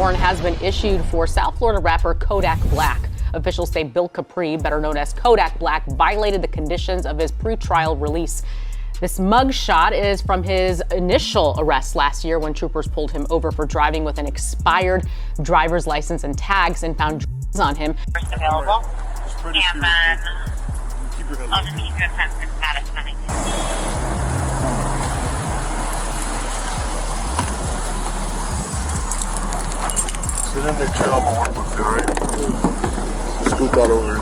warrant has been issued for South Florida rapper Kodak Black. Officials say Bill Capri, better known as Kodak Black, violated the conditions of his pre-trial release. This mugshot is from his initial arrest last year when troopers pulled him over for driving with an expired driver's license and tags and found drugs on him. First available, and then underneath your offensive status money. Sit in the trail, I'm work with you, right? Scoot that over.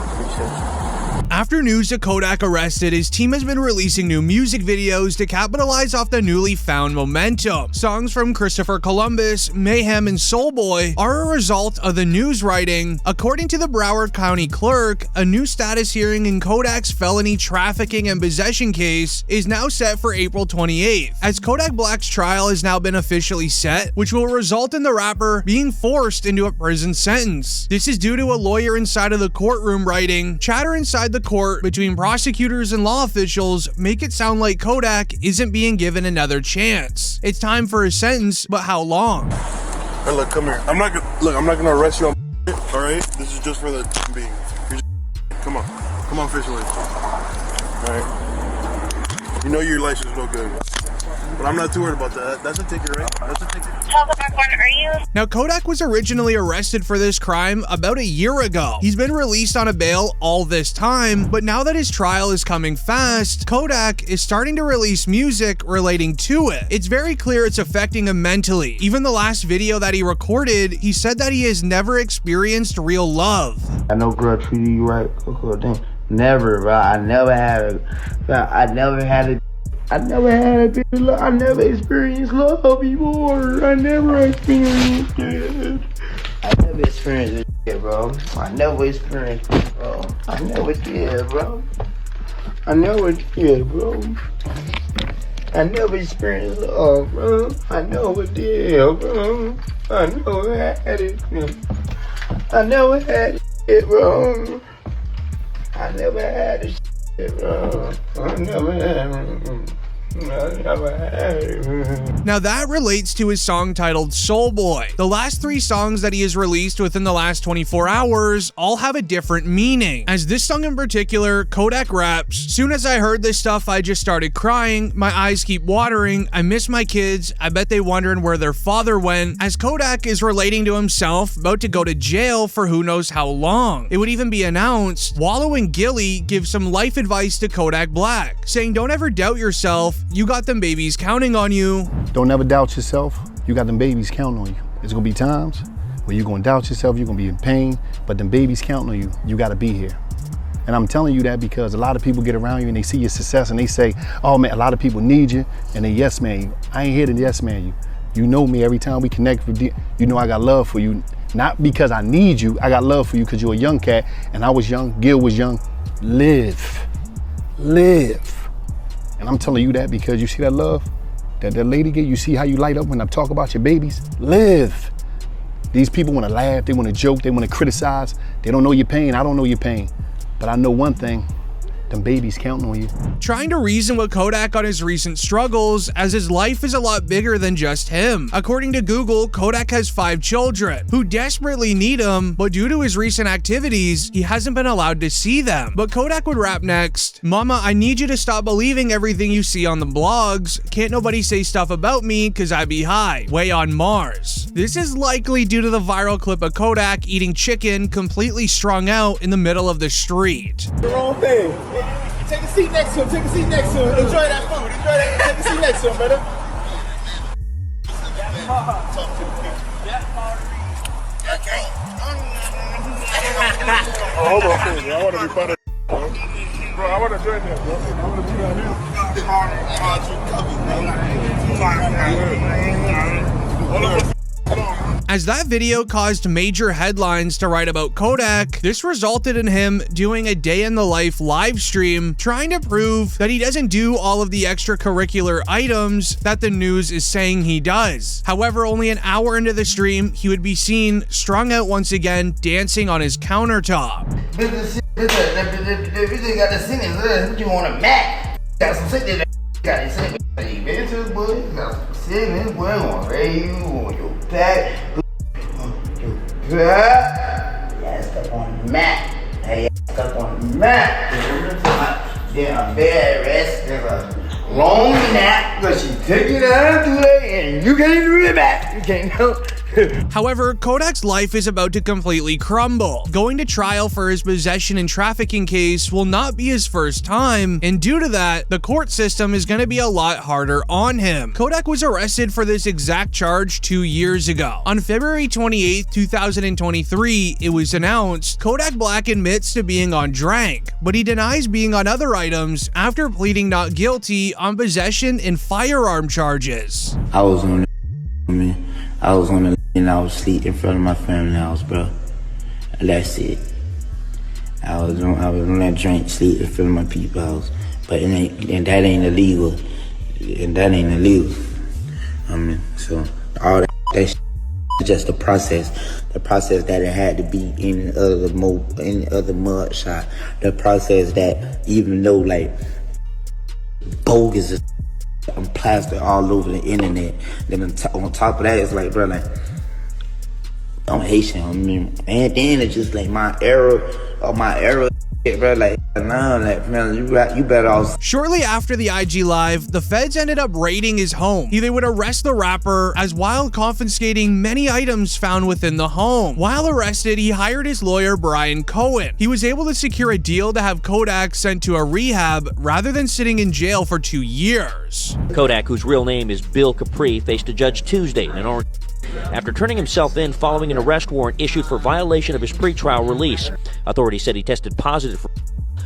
After news of Kodak arrested, his team has been releasing new music videos to capitalize off the newly found momentum. Songs from Christopher Columbus, Mayhem, and Soleboy are a result of the news writing. According to the Broward County Clerk, a new status hearing in Kodak's felony trafficking and possession case is now set for April 28th, as Kodak Black's trial has now been officially set, which will result in the rapper being forced into a prison sentence. This is due to a lawyer inside of the courtroom writing, "Chatter inside the court between prosecutors and law officials make it sound like Kodak isn't being given another chance. It's time for a sentence, but how long?" Hey, look, come here. I'm not gonna arrest you on all right? This is just for the time being. Come on, officially. All right. You know your license is no good, but I'm not too worried about that. That's a ticket, right? That's a ticket. Tell the back one, are you? Now, Kodak was originally arrested for this crime about a year ago. He's been released on a bail all this time, but now that his trial is coming fast, Kodak is starting to release music relating to it. It's very clear it's affecting him mentally. Even the last video that he recorded, he said that he has never experienced real love. I know girl treated you right, never, bro. I never had a bit of love. I never experienced love before. I never experienced it. I never experienced it, bro. I never experienced it, bro. I never did, bro. I never did, bro. I never experienced love, bro. I never did, bro. I never had it. I never had it, bro. I never had it, bro. I never had it. Now that relates to his song titled Soul Boy. The last 3 songs that he has released within the last 24 hours all have a different meaning. As this song in particular, Kodak raps, "Soon as I heard this stuff, I just started crying. My eyes keep watering. I miss my kids. I bet they wondering where their father went." As Kodak is relating to himself about to go to jail for who knows how long. It would even be announced, Wallow and Gilly give some life advice to Kodak Black, saying don't ever doubt yourself. You got them babies counting on you. Don't ever doubt yourself. You got them babies counting on you. There's gonna be times where you're gonna doubt yourself, you're gonna be in pain, but them babies counting on you. You gotta be here. And I'm telling you that because a lot of people get around you and they see your success and they say, oh man, a lot of people need you, and they yes man you. I ain't here to yes man you. You know me, every time we connect with you, you know I got love for you. Not because I need you, I got love for you because you're a young cat and I was young, Gil was young. Live. And I'm telling you that because you see that love that lady get, you see how you light up when I talk about your babies? Live. These people want to laugh, they want to joke, they want to criticize. They don't know your pain, I don't know your pain. But I know one thing, them babies counting on you. Trying to reason with Kodak on his recent struggles, as his life is a lot bigger than just him. According to Google, Kodak has 5 children who desperately need him, but due to his recent activities, he hasn't been allowed to see them. But Kodak would rap next, "Mama, I need you to stop believing everything you see on the blogs. Can't nobody say stuff about me cause I be high, way on Mars." This is likely due to the viral clip of Kodak eating chicken completely strung out in the middle of the street. The wrong thing. Take a seat next to him. Take a seat next to him. Enjoy that food. Enjoy that. Take a seat next to him, brother. Oh, hold on, bro. I want to be part of bro, I want to join them, bro. I want to be down here. Hold on. As that video caused major headlines to write about Kodak, this resulted in him doing a day in the life live stream, trying to prove that he doesn't do all of the extracurricular items that the news is saying he does. However, only an hour into the stream, he would be seen strung out once again, dancing on his countertop. This got the sentence. What you want to Mac? Got some sentence. Got it sent me. Boy, got some sentence. Boy, on radio, on your back. Yeah, stuck on the mat. Hey, stuck on the mat. Then a bed rest, then a long nap, because she took it out today, and you can't do it back. You can't help. However, Kodak's life is about to completely crumble. Going to trial for his possession and trafficking case will not be his first time, and due to that, the court system is going to be a lot harder on him. Kodak was arrested for this exact charge 2 years ago. On February 28, 2023, it was announced Kodak Black admits to being on drank, but he denies being on other items after pleading not guilty on possession and firearm charges. I was on the and I was asleep in front of my family house, bro. That's it. I was on that drink, sleep in front of my people's house. But that ain't illegal. And that ain't illegal. I mean, so all that shit is just the process. The process that it had to be in other mud shot. The process that even though like bogus is I'm plastered all over the internet. Then on top of that, it's like, bro, like, I'm Haitian. I mean, and then it's just like my era, bro. Like, nah, like, man, you better off. Shortly after the IG Live, the feds ended up raiding his home. They would arrest the rapper as while confiscating many items found within the home. While arrested, he hired his lawyer, Brian Cohen. He was able to secure a deal to have Kodak sent to a rehab rather than sitting in jail for 2 years. Kodak, whose real name is Bill Capri, faced a judge Tuesday in Orange after turning himself in following an arrest warrant issued for violation of his pretrial release. Authorities said he tested positive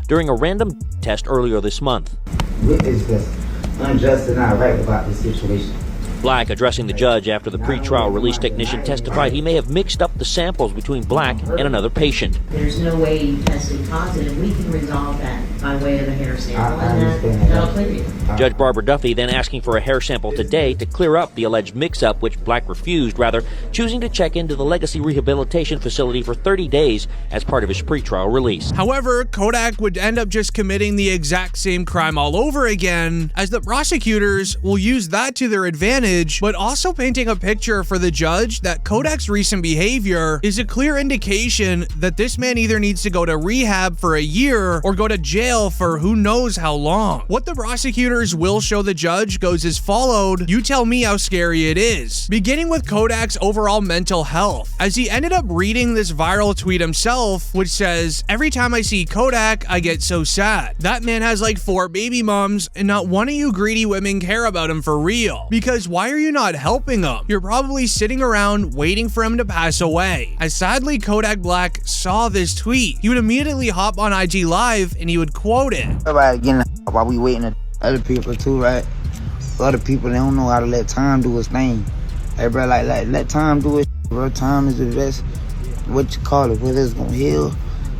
during a random test earlier this month. It is just unjust and not right about this situation. Black, addressing the judge after the pretrial release technician testified he may have mixed up the samples between Black and another patient. There's no way you tested positive. We can resolve that by way of a hair sample, and that'll clear you. Judge Barbara Duffy then asking for a hair sample today to clear up the alleged mix-up, which Black refused, rather choosing to check into the Legacy Rehabilitation Facility for 30 days as part of his pretrial release. However, Kodak would end up just committing the exact same crime all over again, as the prosecutors will use that to their advantage, but also painting a picture for the judge that Kodak's recent behavior is a clear indication that this man either needs to go to rehab for a year or go to jail for who knows how long. What the prosecutors will show the judge goes as followed. You tell me how scary it is. Beginning with Kodak's overall mental health, as he ended up reading this viral tweet himself, which says, "Every time I see Kodak, I get so sad. That man has like 4 baby moms, and not one of you greedy women care about him for real. Because why are you not helping him? You're probably sitting around waiting for him to pass away." As sadly Kodak Black saw this tweet, he would immediately hop on IG Live and he would quote it. Everybody getting while we waiting on other people too, right? Other people, they don't know how to let time do its thing. Hey, bro, like let time do its bro. Time is the best, what you call it, whether it's gonna heal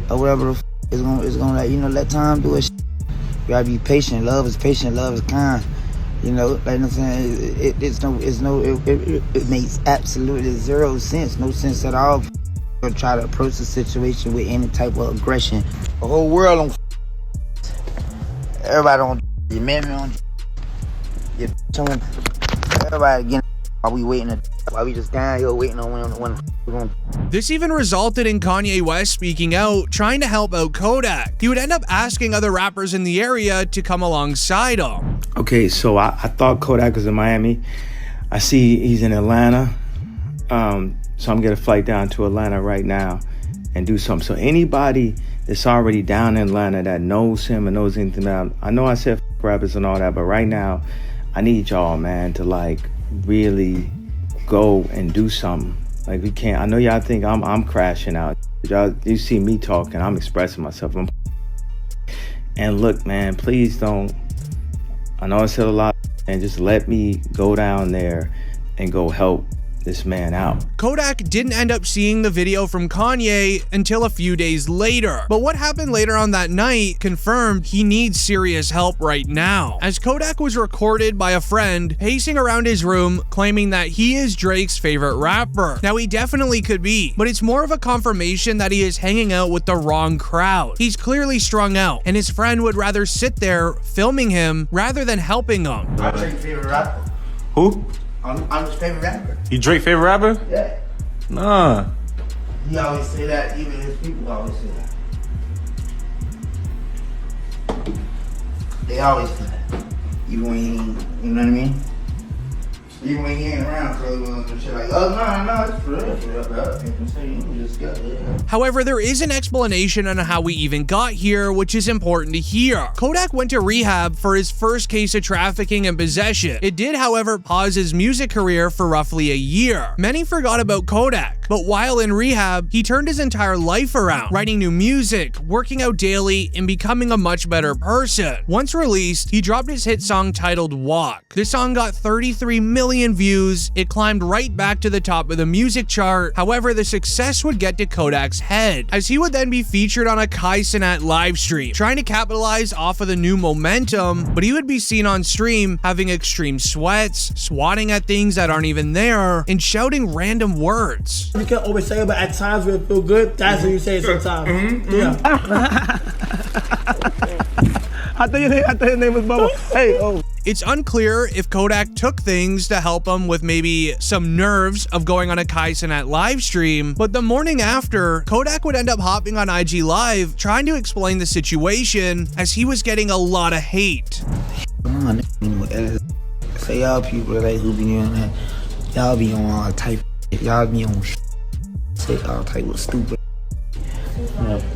or whatever the it's gonna like, you know, let time do its. You gotta be patient. Love is patient. Love is kind. You know, like I'm saying, it makes absolutely zero sense, no sense at all. Or try to approach the situation with any type of aggression. The whole world on. Everybody on. Your man on. Your on. Everybody getting. While we waiting, while we just down here waiting on when. This even resulted in Kanye West speaking out, trying to help out Kodak. He would end up asking other rappers in the area to come alongside him. Okay, so I thought Kodak was in Miami. I see he's in Atlanta. So I'm gonna flight down to Atlanta right now and do something. So anybody that's already down in Atlanta that knows him and knows anything about him, I know I said rappers and all that, but right now I need y'all, man, to like really go and do something. Like we can't. I know y'all think I'm crashing out. Y'all, you see me talking, I'm expressing myself. And look, man, please don't. I know I said a lot, and just let me go down there and go help this man out. Kodak didn't end up seeing the video from Kanye until a few days later, but what happened later on that night confirmed he needs serious help right now, as Kodak was recorded by a friend pacing around his room claiming that he is Drake's favorite rapper. Now he definitely could be, but it's more of a confirmation that he is hanging out with the wrong crowd. He's clearly strung out, and his friend would rather sit there filming him rather than helping him. I'm Drake's favorite rapper. Who? I'm his favorite rapper. You Drake favorite rapper? Yeah. Nah. He always say that, even his people always say that. They always say that. Even when he, you know what I mean? Even when he ain't around, so shit like, oh no, it's for real, bro. You just got it. However, there is an explanation on how we even got here, which is important to hear. Kodak went to rehab for his first case of trafficking and possession. It did, however, pause his music career for roughly a year. Many forgot about Kodak, but while in rehab, he turned his entire life around, writing new music, working out daily, and becoming a much better person. Once released, he dropped his hit song titled Walk. This song got 33 million views. It climbed right back to the top of the music chart. However, the success would get to Kodak's head, as he would then be featured on a Cenat live stream, trying to capitalize off of the new momentum, but he would be seen on stream having extreme sweats, swatting at things that aren't even there, and shouting random words. You can't always say it, but at times when it feel good, that's when you say it sometimes. Yeah. I thought your name was Bubba. Hey, oh. It's unclear if Kodak took things to help him with maybe some nerves of going on a Cenat live stream, but the morning after, Kodak would end up hopping on IG Live trying to explain the situation, as he was getting a lot of hate. Come on, say y'all people like who be on that, y'all be on all type of shit. Y'all be on say all type of stupid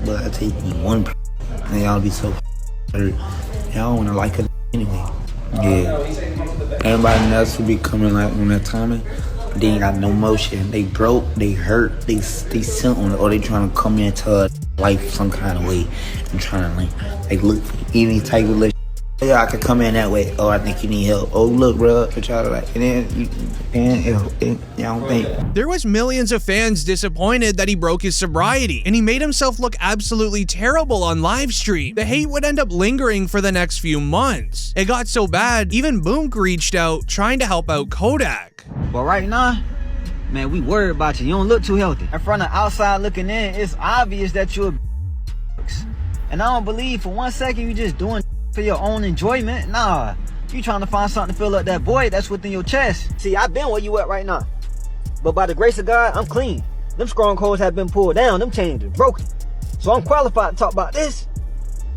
but I take you one and y'all be so hurt. Y'all wanna like it anyway. Yeah. Everybody else who be coming like on that timing, they ain't got no motion. They broke, they hurt, they sit on it, or they trying to come into life some kind of way and trying to like look for any type of relationship. Yeah, I could come in that way. Oh, I think you need help. Oh, look, bro, but y'all like, and then you don't think. There was millions of fans disappointed that he broke his sobriety, and he made himself look absolutely terrible on live stream. The hate would end up lingering for the next few months. It got so bad, even Boonk reached out trying to help out Kodak. But right now, man, we worried about you. You don't look too healthy. And from the outside looking in, it's obvious that you're a and I don't believe for 1 second you just doing for your own enjoyment. Nah, you trying to find something to fill up that void that's within your chest. See, I've been where you at right now, but by the grace of God, I'm clean. Them strongholds have been pulled down, them chains are broken. So I'm qualified to talk about this.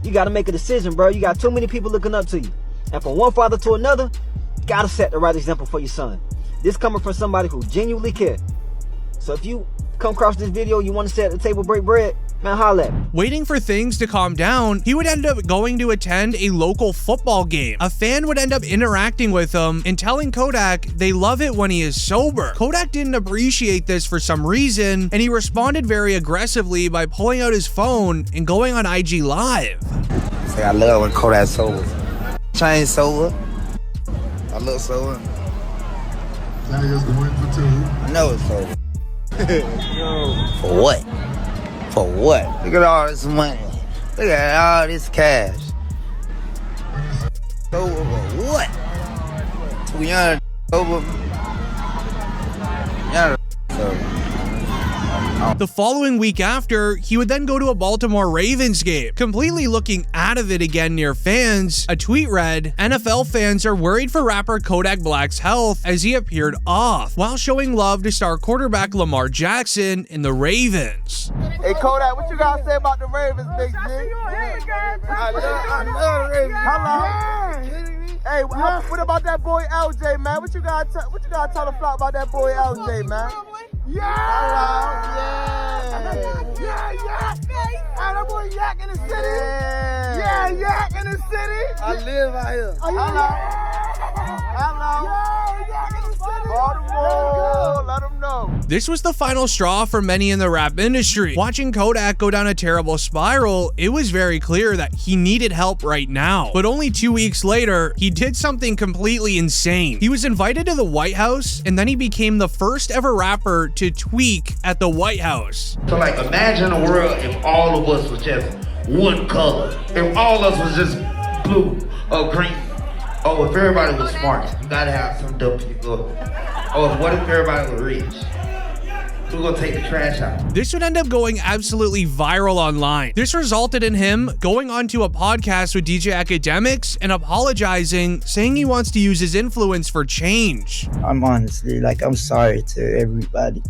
You gotta make a decision, bro. You got too many people looking up to you, and from one father to another, you gotta set the right example for your son. This coming from somebody who genuinely cares. So if you come across this video, you want to sit at the table, break bread, man, holla at me. Waiting for things to calm down, he would end up going to attend a local football game. A fan would end up interacting with him and telling Kodak they love it when he is sober. Kodak didn't appreciate this for some reason, and he responded very aggressively by pulling out his phone and going on IG Live. Say I love when Kodak's sober. Change sober. I love sober. That nigga's going for two. I know it's sober. For what? For what? Look at all this money. Look at all this cash. Sober for what? Too young sober. Young sober. The following week after, he would then go to a Baltimore Ravens game, completely looking out of it again near fans. A tweet read, "NFL fans are worried for rapper Kodak Black's health as he appeared off, while showing love to star quarterback Lamar Jackson in the Ravens." Hey Kodak, what you gotta say about the Ravens, big G? I love the Ravens. Hello. Hey, what about that boy LJ, man? What you gotta tell the flock about that boy LJ, man? Yeah! Hello. Yeah! Hey, that boy Yak in the city. Yeah, Yak in the city. I live out here. Hello. Yeah, Yak in the city. Baltimore, let him know. This was the final straw for many in the rap industry. Watching Kodak go down a terrible spiral, it was very clear that he needed help right now. But only 2 weeks later, he did something completely insane. He was invited to the White House, and then he became the first ever rapper to tweak at the White House. So like imagine a world if all of us was just one color. If all of us was just blue or green. Oh, if everybody was smart, you gotta have some dumb people. Oh, what if everybody was rich? Who's gonna take the trash out? This would end up going absolutely viral online. This resulted in him going onto a podcast with DJ Academics and apologizing, saying he wants to use his influence for change. I'm honestly, I'm sorry to everybody.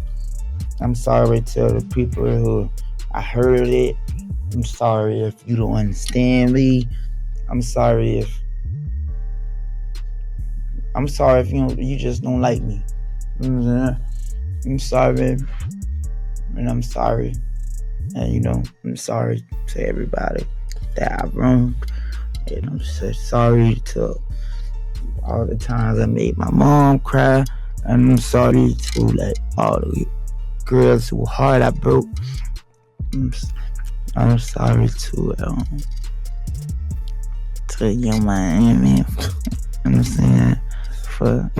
I'm sorry to the people who I heard it. I'm sorry if you don't understand me. I'm sorry if you just don't like me. You know what I'm saying? I'm sorry, and I'm sorry, and I'm sorry to everybody that I wronged, and I'm so sorry to all the times I made my mom cry, and I'm sorry to like all the girls whose heart I broke. I'm sorry to Young Miami. I'm saying for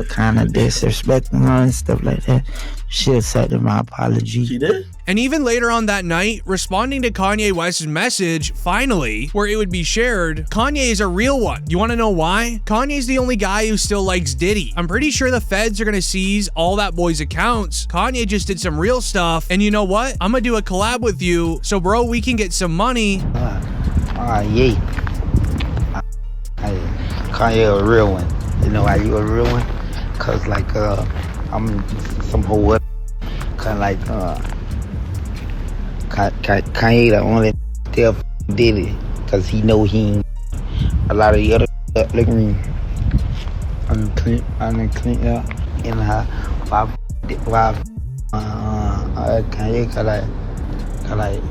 kind of disrespecting her and stuff like that. She accepted my apology. She did? And even later on that night, responding to Kanye West's message, finally, where it would be shared, Kanye is a real one. You want to know why? Kanye's the only guy who still likes Diddy. I'm pretty sure the feds are going to seize all that boy's accounts. Kanye just did some real stuff. And you know what? I'm going to do a collab with you. So bro, we can get some money. Yeah. Kanye a real one. You know why you a real one? Cause like I'm some whole kind of like Kanye the only still did it cause he know he ain't a lot of the other look at me. I'm clean yeah. And why Kanye got like.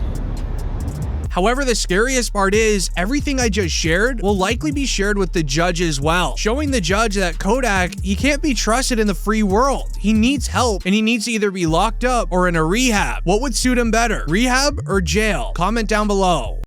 However, the scariest part is everything I just shared will likely be shared with the judge as well, showing the judge that Kodak, he can't be trusted in the free world. He needs help and he needs to either be locked up or in a rehab. What would suit him better, rehab or jail? Comment down below.